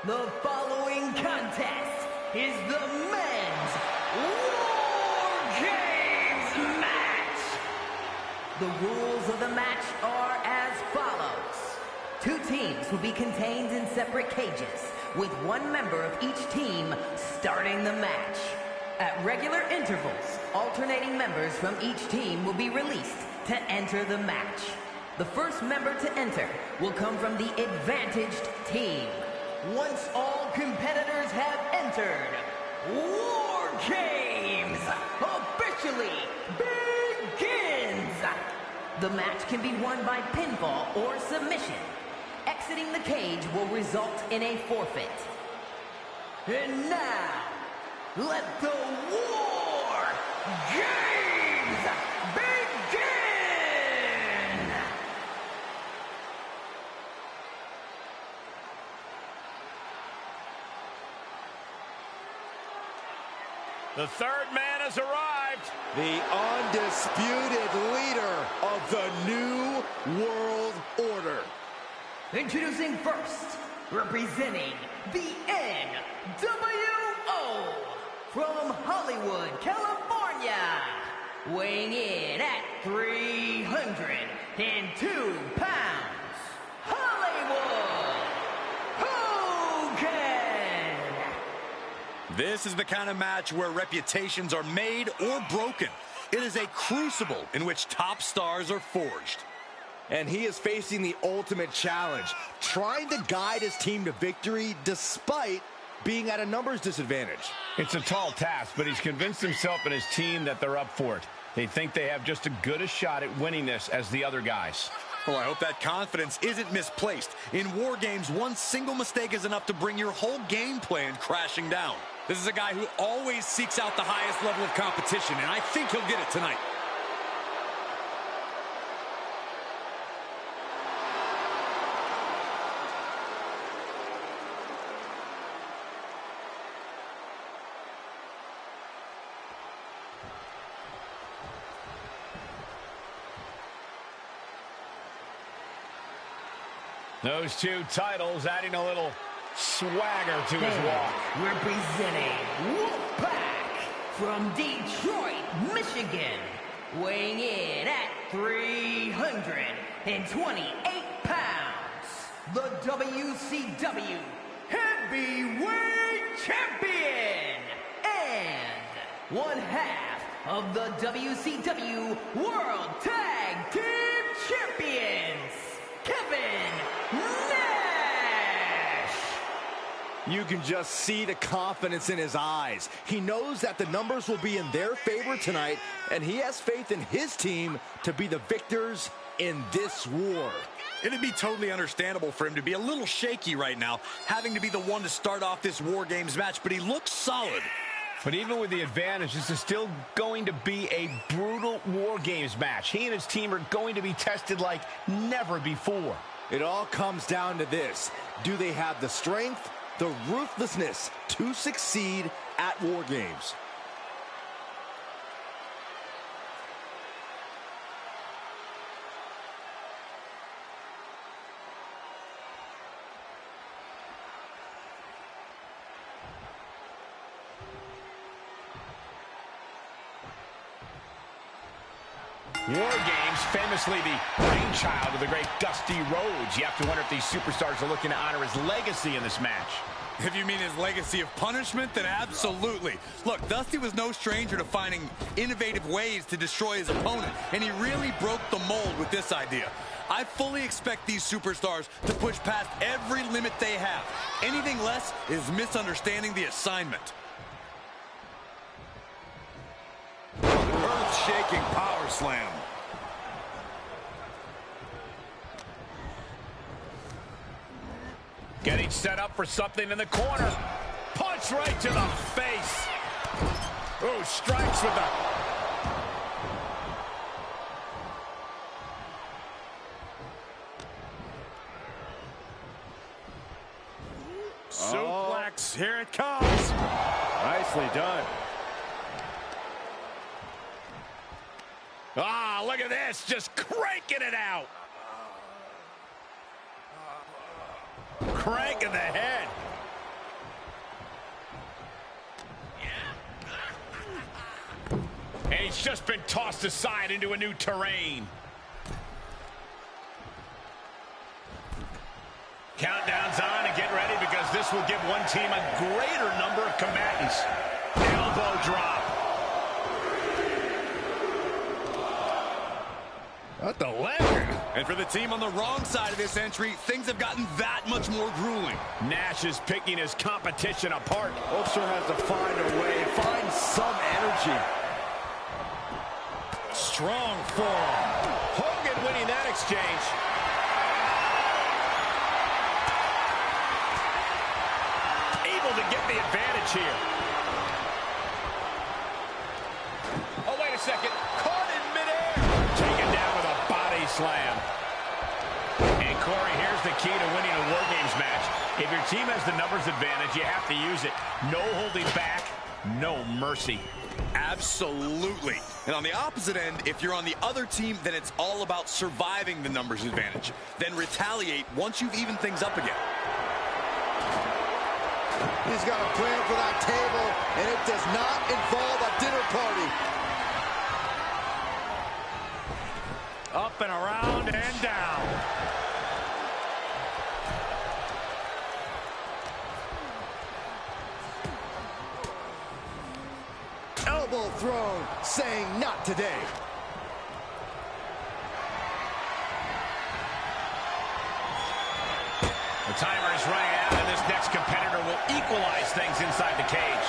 The following contest is the men's War Games match. The rules of the match are as follows. 2 teams will be contained in separate cages, with 1 member of each team starting the match. At regular intervals, alternating members from each team will be released to enter the match. The first member to enter will come from the advantaged team. Once all competitors have entered, War Games officially begins! The match can be won by pinfall or submission. Exiting the cage will result in a forfeit. And now, let the War Games begin! The third man has arrived. The undisputed leader of the New World Order. Introducing first, representing the NWO from Hollywood, California, weighing in at 302 pounds, Hollywood Hogan! This is the kind of match where reputations are made or broken. It is a crucible in which top stars are forged. And he is facing the ultimate challenge, trying to guide his team to victory despite being at a numbers disadvantage. It's a tall task, but he's convinced himself and his team that they're up for it. They think they have just as good a shot at winning this as the other guys. Well, I hope that confidence isn't misplaced. In War Games, one single mistake is enough to bring your whole game plan crashing down. This is a guy who always seeks out the highest level of competition, and I think he'll get it tonight. Those 2 titles adding a little swagger to his walk. Representing Wolfpack from Detroit, Michigan, weighing in at 328 pounds, the WCW Heavyweight Champion and 1/2 of the WCW World Tag Team Champions, Kevin Nash! You can just see the confidence in his eyes. He knows that the numbers will be in their favor tonight, and he has faith in his team to be the victors in this war. It'd be totally understandable for him to be a little shaky right now, having to be the one to start off this War Games match, but he looks solid. But even with the advantage, this is still going to be a brutal War Games match. He and his team are going to be tested like never before. It all comes down to this. Do they have the strength, the ruthlessness to succeed at War Games? War Games, famously the brainchild of the great Dusty Rhodes. You have to wonder if these superstars are looking to honor his legacy in this match. If you mean his legacy of punishment, then absolutely. Look, Dusty was no stranger to finding innovative ways to destroy his opponent, and he really broke the mold with this idea. I fully expect these superstars to push past every limit they have. Anything less is misunderstanding the assignment. Earth-shaking power slam. Getting set up for something in the corner. Punch right to the face. Ooh, strikes with the... Suplex, here it comes. Nicely done. Ah, look at this, just cranking it out. Cranking the head. And he's just been tossed aside into a new terrain. Countdown's on and get ready because this will give one team a greater number of combatants. Elbow drop. What the leg? And for the team on the wrong side of this entry, things have gotten that much more grueling. Nash is picking his competition apart. Ulster has to find a way, find some energy. Strong forearm. Hogan winning that exchange. Able to get the advantage here. Oh, wait a second. Caught in midair. Taken down with a body slam. And Corey, here's the key to winning a War Games match. If your team has the numbers advantage, you have to use it. No holding back, no mercy. Absolutely. And on the opposite end, if you're on the other team, then it's all about surviving the numbers advantage. Then retaliate once you've evened things up again. He's got a plan for that table, and it does not involve a dinner party. Up and around and down. Elbow thrown, saying not today. The timer is running out, and this next competitor will equalize things inside the cage.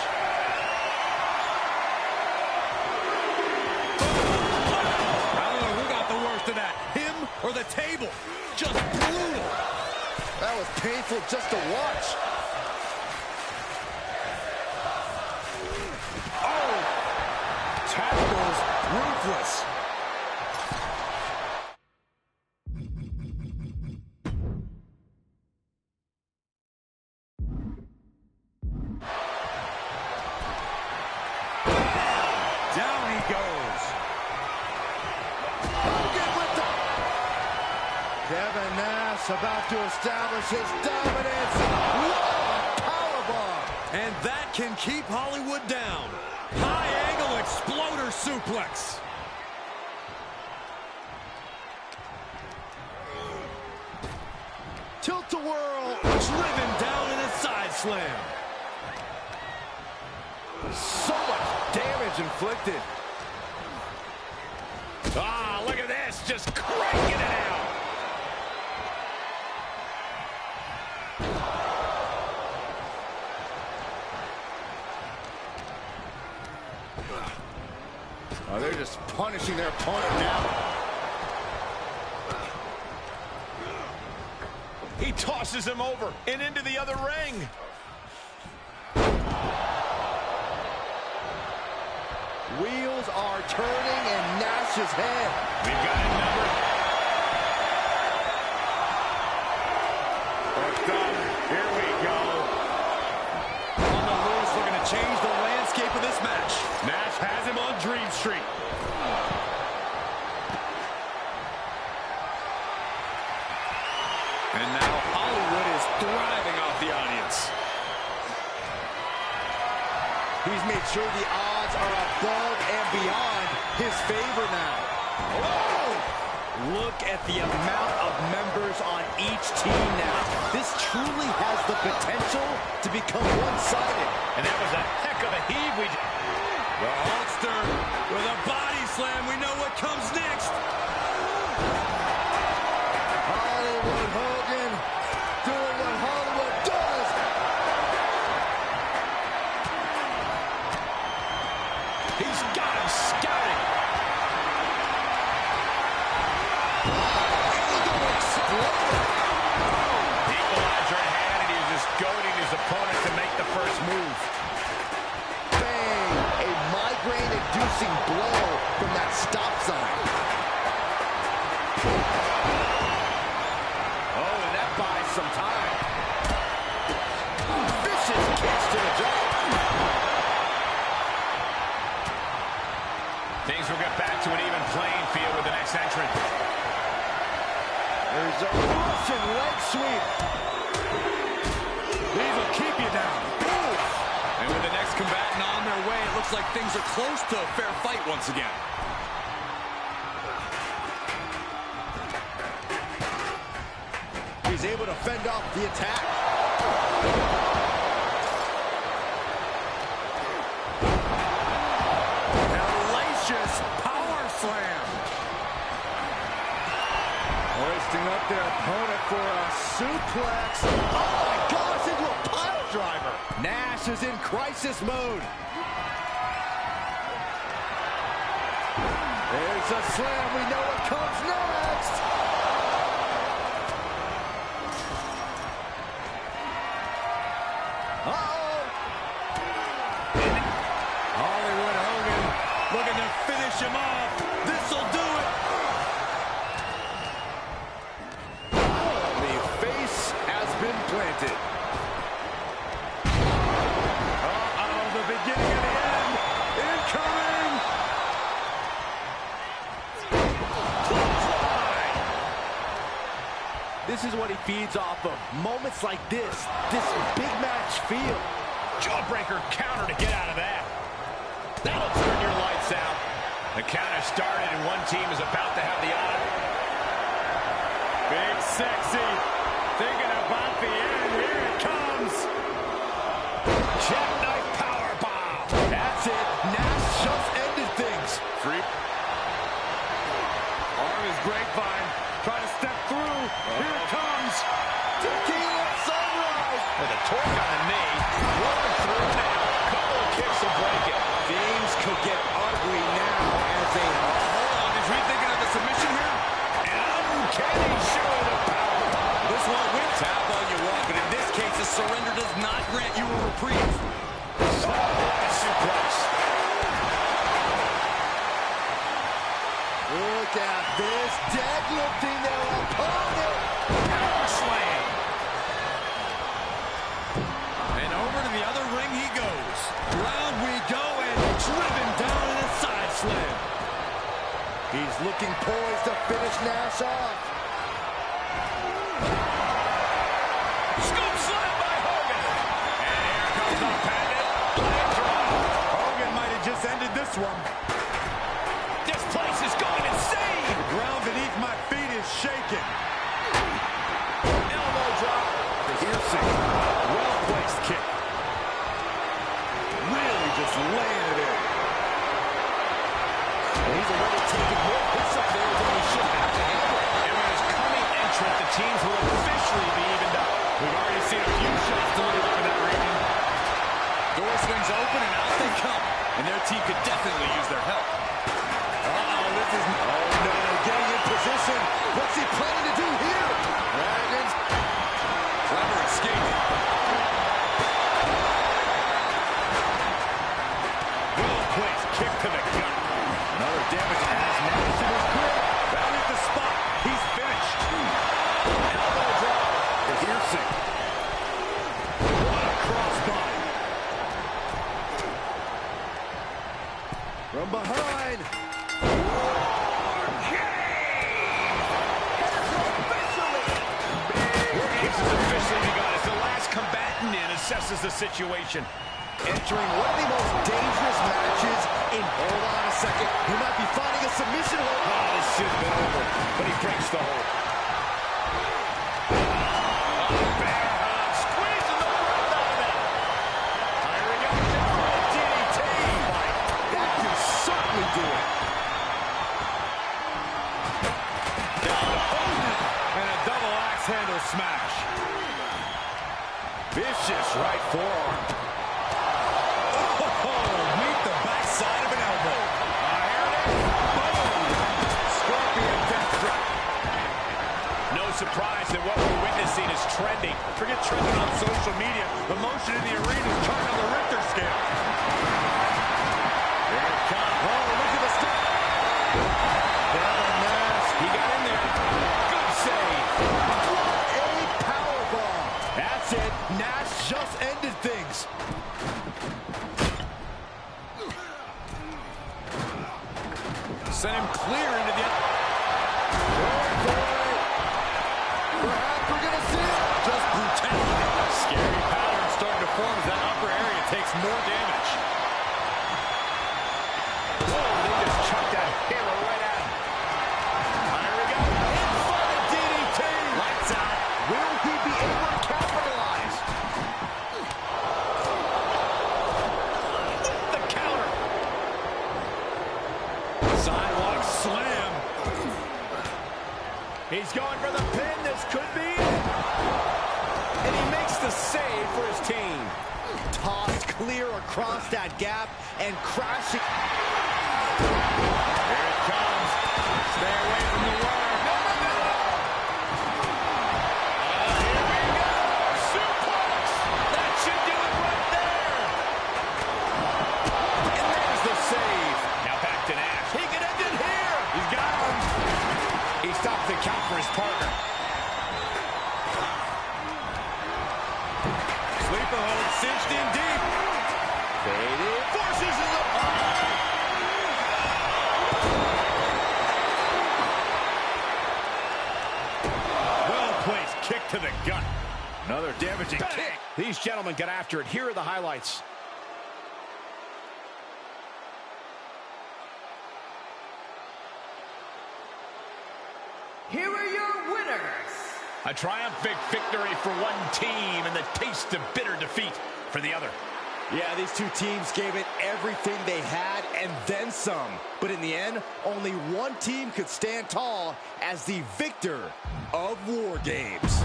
I don't know who got the worst of that, him or the table. Just brutal. That was painful just to watch. Oh, tackles ruthless. Down he goes. Hogan with the... Kevin Nash about to establish his dominance. Whoa, powerbomb. And that can keep Hollywood down. High angle exploder suplex. Tilt-a-whirl. Driven down in a side slam. So much damage inflicted. Ah, look at this, just cranking it out. Oh, they're just punishing their opponent now. He tosses him over and into the other ring. Wheels are turning in Nash's head. We've got it numbered. First up, here we go. Ronda Lewis looking to change the landscape of this match. Nash has him on Dream Street. And now Hollywood is thriving off the audience. He's made sure the odds are above and beyond his favor now. Oh! Look at the amount of members on each team now. This truly has the potential to become one-sided. And that was a heck of a heave. The Hulkster with a body slam. We know what comes next. Hollywood Hogan doing what Hollywood does. He's got him scouted. Equalizer in hand, and he was just goading his opponent to make the first move. Bang! A migraine-inducing blow from that stop sign. Oh, and that buys some time. Vicious kicks to the jaw. Things will get back to an even playing field with the next entrant. There's a Russian leg sweep. These will keep you down. Ooh. And with the next combatant and on their way. It looks like things are close to a fair fight once again. He's able to fend off the attack. Hellacious power slam. Hoisting up their opponent for a suplex. Oh my gosh, into a pile driver. Nash is in crisis mode. There's a slam. We know what comes next. Uh-oh. Hollywood Hogan looking to finish him off. This'll do it. The face has been planted. Uh-oh, the beginning of the end. Incoming. This is what he feeds off of. Moments like this big match feel. Jawbreaker counter to get out of that. That'll turn your lights out. The count has started and one team is about to have the honor. Big Sexy thinking about the end. Here it comes. Jackknife powerbomb. That's it. Nash just ended things. Free. Arm is grapevine. Trying to step through. Here it comes. Tequila Sunrise. With a torque on the knee. Rolling through now. Couple of kicks will break it. Things could get ugly now as they... Hold on. Is he thinking of the submission here? An uncanny show of power. This one wins. Tap all you want, but in this case, a surrender does not grant you a reprieve. Suplex. Look at this. Deadlifting their opponent. Power slam. And over to the other ring he goes. Round we go and driven down in a side slam. He's looking poised to finish Nash off. Scoop slam by Hogan. And here comes the pendant. Leg drop. Hogan might have just ended this one. This place is going insane. The ground beneath my feet is shaking. Elbow drop. The piercing. Well-placed kick. Really just laying it in. And he's already taken more hits up there than he should have to handle. And with his coming entrant, the teams will officially be evened up. We've already seen a few shots delivered up in that region. Door swings open and out they come. And their team could definitely use their help. This is... Oh, no. Getting in position. What's he planning to do here? Dragons. Clever escape. Well-placed kick to the gut. Another damage as Nash in his grip. Down at the spot. He's finished. Elbow drop. The piercing. What a crossbody. From behind. Assesses the situation. Entering one of the most dangerous matches in... Hold on a second. He might be finding a submission hold. Oh, this should have been over, but he breaks the hold. Bear hug, squeezing the breath out of it. Here we go, DDT. That can certainly do it. Down to Hogan. And a double axe handle smash. Vicious right forearm. Oh, meet the backside of an elbow. Here it is. Boom. Scorpion death drop. No surprise that what we're witnessing is trending. Forget trending on social media. The motion in the arena is turned on the Richter scale. Here it comes. Oh, look at the step. Down Nash. He got in there. Good save. A powerbomb. That's it. Nash just ended things. Sent him clear into the... Perhaps we're going to see it. Just brutality. Scary pattern starting to form as that upper area takes more damage. Sidewalk slam. He's going for the pin. This could be it. And he makes the save for his team. Tossed clear across that gap and crashing. Here it comes. Stay away from the wire. No, no, no. Here we go. Suplex. That should do it right there. And there's the save. Now back to Nash. He can end it here. He's got him. He stops the count for his partner. Sleeper hold cinched in deep. Faded. Forces in the... Well-placed kick to the gut. Another damaging kick. These gentlemen get after it. Here are the highlights. Here are your winners. A triumphant victory for one team and the taste of bitter defeat for the other. Yeah, these two teams gave it everything they had and then some. But in the end, only one team could stand tall as the victor of War Games.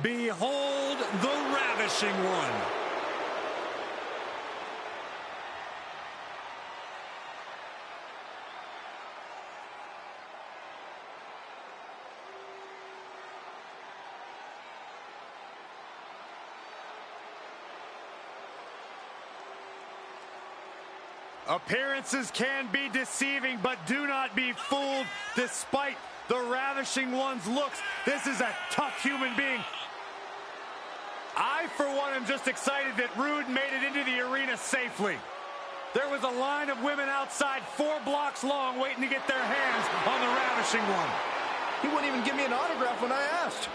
Behold the ravishing one. Appearances can be deceiving, but do not be fooled. Despite the Ravishing One's looks, this is a tough human being. I, for one, am just excited that Rude made it into the arena safely. There was a line of women outside 4 blocks long waiting to get their hands on the Ravishing One. He wouldn't even give me an autograph when I asked.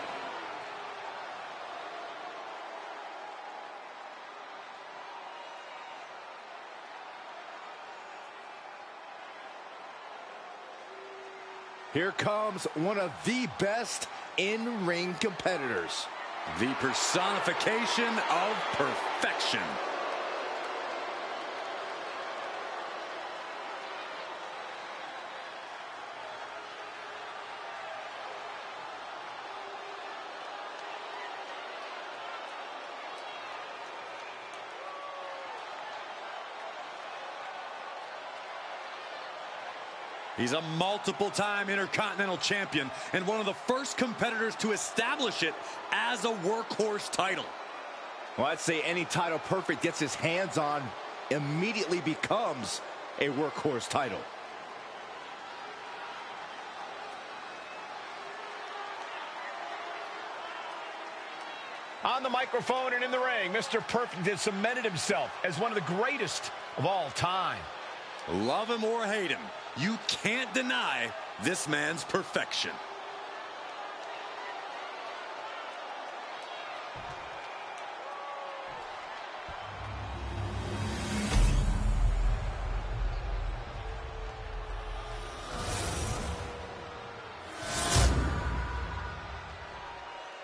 Here comes one of the best in-ring competitors. The personification of perfection. He's a multiple-time Intercontinental Champion and one of the first competitors to establish it as a workhorse title. Well, I'd say any title Perfect gets his hands on immediately becomes a workhorse title. On the microphone and in the ring, Mr. Perfect has cemented himself as one of the greatest of all time. Love him or hate him, you can't deny this man's perfection.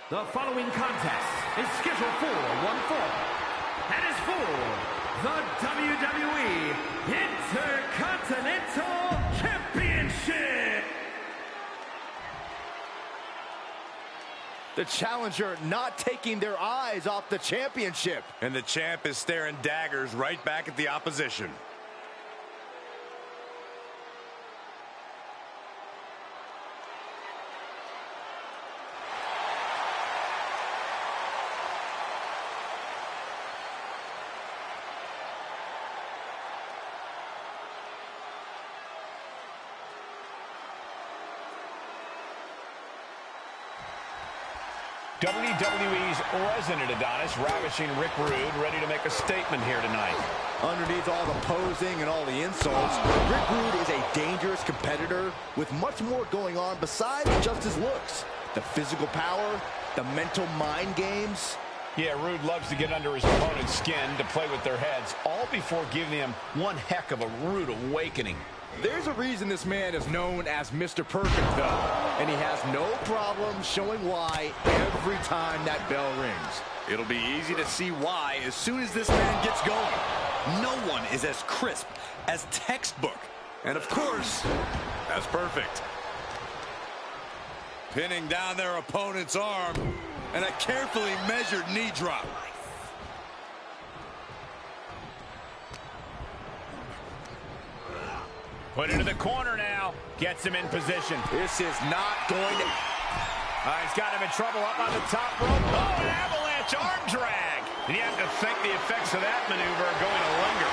The following contest is scheduled for one fall and is for the WWE Intercontinental Championship. The challenger not taking their eyes off the championship. And the champ is staring daggers right back at the opposition. WWE's resident Adonis, Ravishing Rick Rude, ready to make a statement here tonight. Underneath all the posing and all the insults, Rick Rude is a dangerous competitor with much more going on besides just his looks. The physical power, the mental mind games. Yeah, Rude loves to get under his opponent's skin to play with their heads, all before giving them one heck of a rude awakening. There's a reason this man is known as Mr. Perfect, though, and he has no problem showing why every time that bell rings. It'll be easy to see why as soon as this man gets going. No one is as crisp, as textbook, and of course, as perfect. Pinning down their opponent's arm, and a carefully measured knee drop. Put into the corner now. Gets him in position. This is not going to... He's got him in trouble up on the top rope. Oh, an avalanche arm drag. And you have to think the effects of that maneuver are going to linger.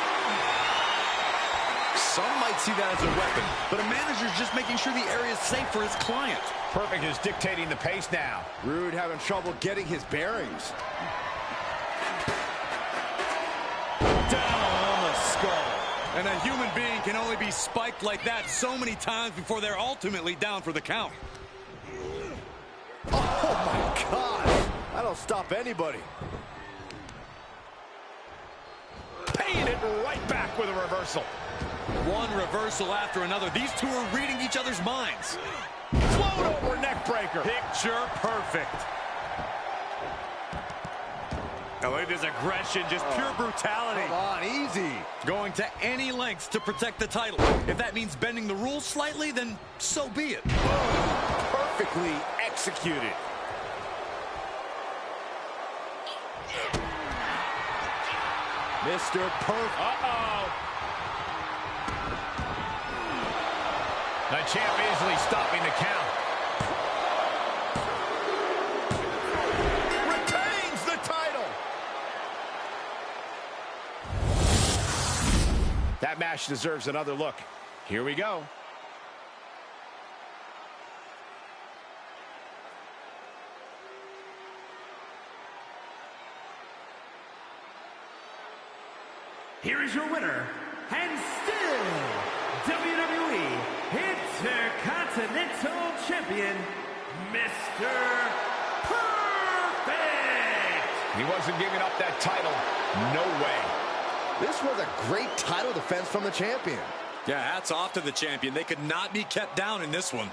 Some might see that as a weapon, but a manager's just making sure the area is safe for his client. Perfect is dictating the pace now. Rude having trouble getting his bearings. Down on the skull. And a human being can only be spiked like that so many times before they're ultimately down for the count. Oh, my God. That'll stop anybody. Paying it right back with a reversal. One reversal after another. These two are reading each other's minds. Float over neck breaker. Picture perfect. Now look at this aggression, just pure brutality. Come on, easy. Going to any lengths to protect the title. If that means bending the rules slightly, then so be it. Perfectly executed. Mr. Perfect. Uh-oh. The champ easily stopping the count. Retains the title. That match deserves another look. Here we go. Here is your winner, and still WWE Intercontinental Champion, Mr. Perfect! He wasn't giving up that title. No way. This was a great title defense from the champion. Yeah, hats off to the champion. They could not be kept down in this one.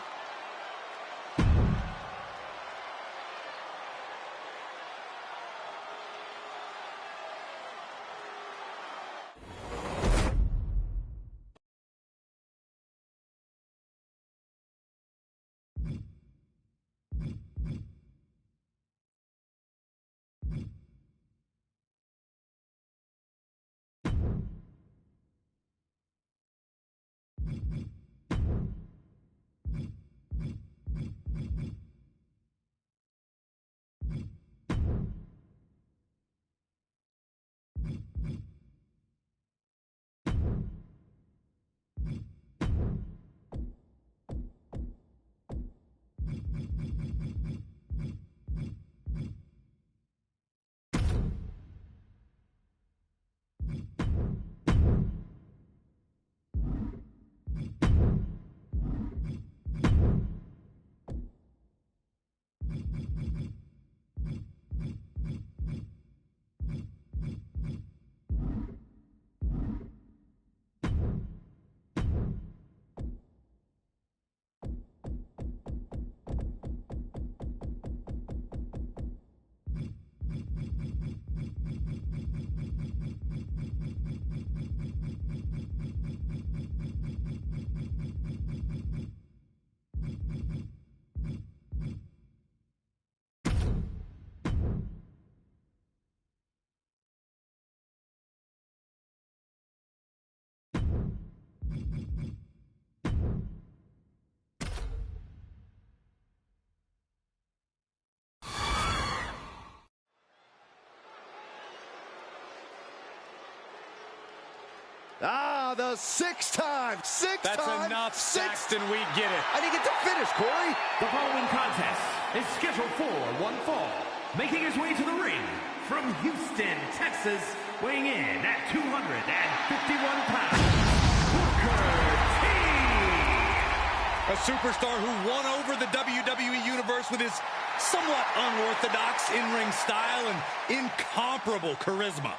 Ah, the six times. That's enough, Saxton. We get it. I didn't get to finish, Corey. The following contest is scheduled for one fall. Making his way to the ring from Houston, Texas, weighing in at 251 pounds, Booker T. A superstar who won over the WWE Universe with his somewhat unorthodox in-ring style and incomparable charisma.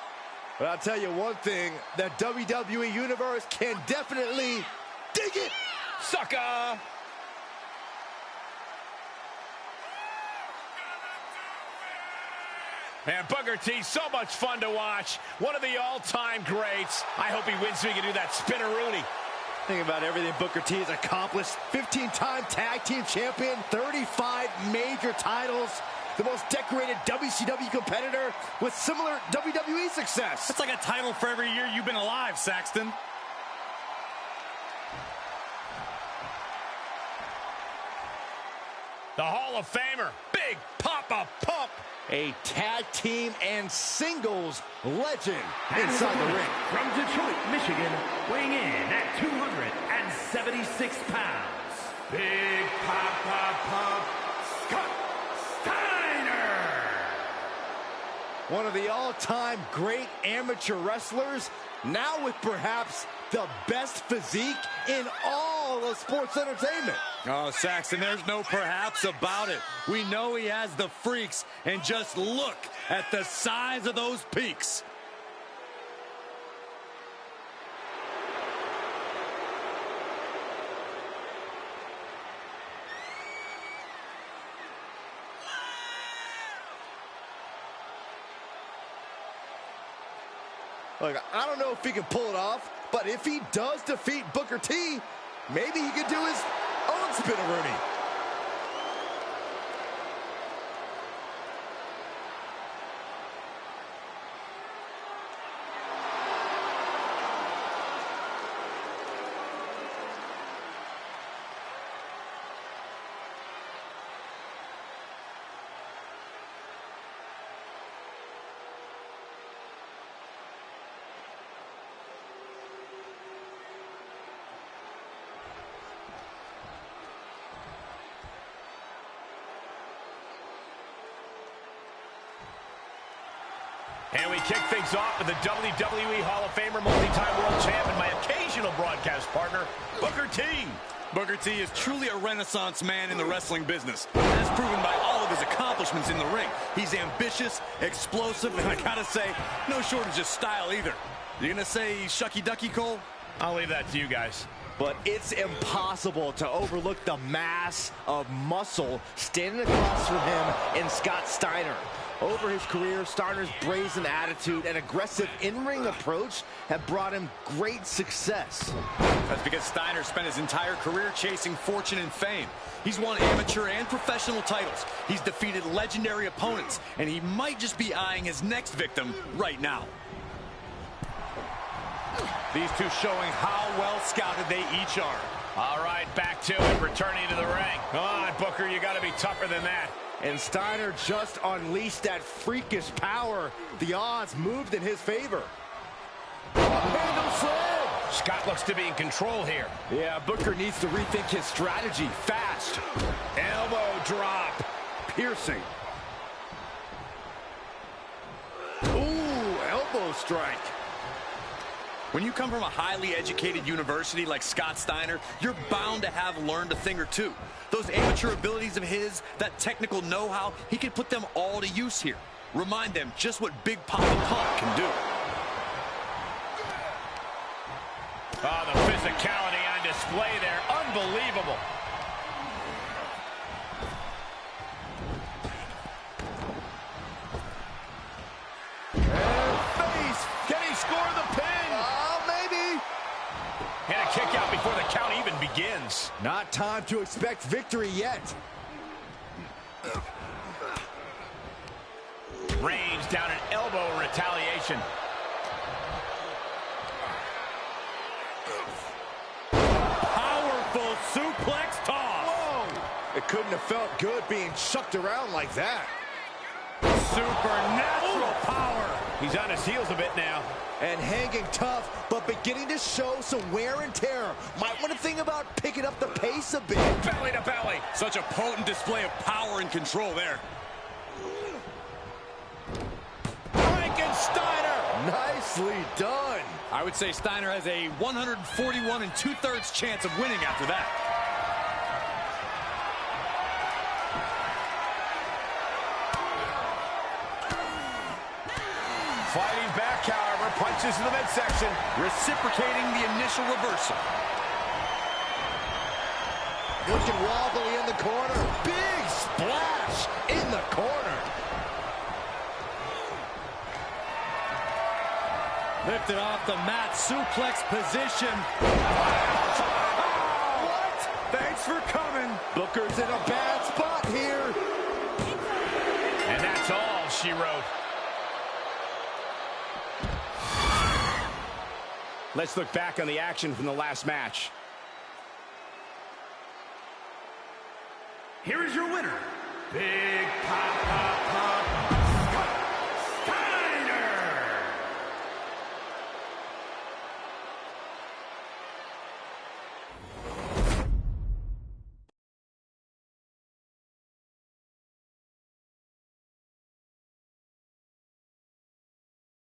But I'll tell you one thing, that WWE Universe can definitely dig it. Sucker! And Booker T, so much fun to watch. One of the all-time greats. I hope he wins so he can do that spinneroonie. Think about everything Booker T has accomplished. 15-time tag team champion, 35 major titles, the most decorated WCW competitor with similar WWE success. That's like a title for every year you've been alive, Saxton. The Hall of Famer, Big Papa Pump. A tag team and singles legend inside the ring. From Detroit, Michigan, weighing in at 276 pounds, Big Papa Pump, Scott Steiner. One of the all-time great amateur wrestlers, now with perhaps the best physique in all of sports entertainment. Oh, Saxton, there's no perhaps about it. We know he has the freaks, and just look at the size of those peaks. Look, I don't know if he can pull it off, but if he does defeat Booker T, maybe he could do his own spinneroonie. And we kick things off with the WWE Hall of Famer, multi-time world champ, and my occasional broadcast partner, Booker T. Booker T is truly a renaissance man in the wrestling business, as proven by all of his accomplishments in the ring. He's ambitious, explosive, and I gotta say, no shortage of style either. You gonna say shucky ducky, Cole? I'll leave that to you guys. But it's impossible to overlook the mass of muscle standing across from him in Scott Steiner. Over his career, Steiner's brazen attitude and aggressive in-ring approach have brought him great success. That's because Steiner spent his entire career chasing fortune and fame. He's won amateur and professional titles. He's defeated legendary opponents, and he might just be eyeing his next victim right now. These two showing how well scouted they each are. All right, back to it, returning to the ring. Come on, Booker, you got to be tougher than that. And Steiner just unleashed that freakish power. The odds moved in his favor. Handle slam! Scott looks to be in control here. Yeah, Booker needs to rethink his strategy fast. Elbow drop. Piercing. Ooh, elbow strike. When you come from a highly educated university like Scott Steiner, you're bound to have learned a thing or two. Those amateur abilities of his, that technical know-how, he can put them all to use here. Remind them just what Big Papa Pump can do. Oh, the physicality on display there. Unbelievable. And face. Can he score the pin? Maybe. And a kick out before the count even begins. Not time to expect victory yet. Reigns down an elbow in retaliation. Powerful suplex toss. Whoa! It couldn't have felt good being chucked around like that. Supernatural power. He's on his heels a bit now. And hanging tough, but beginning to show some wear and tear. Might want to think about picking up the pace a bit. Belly to belly. Such a potent display of power and control there. Frankensteiner. Nicely done. I would say Steiner has a 141 2/3 chance of winning after that. Fighting back, however, punches in the midsection. Reciprocating the initial reversal. Looking wobbly in the corner. Big splash in the corner. Lifted off the mat, suplex position. What? Thanks for coming. Booker's in a bad spot here. And that's all she wrote. Let's look back on the action from the last match. Here is your winner, Big Papa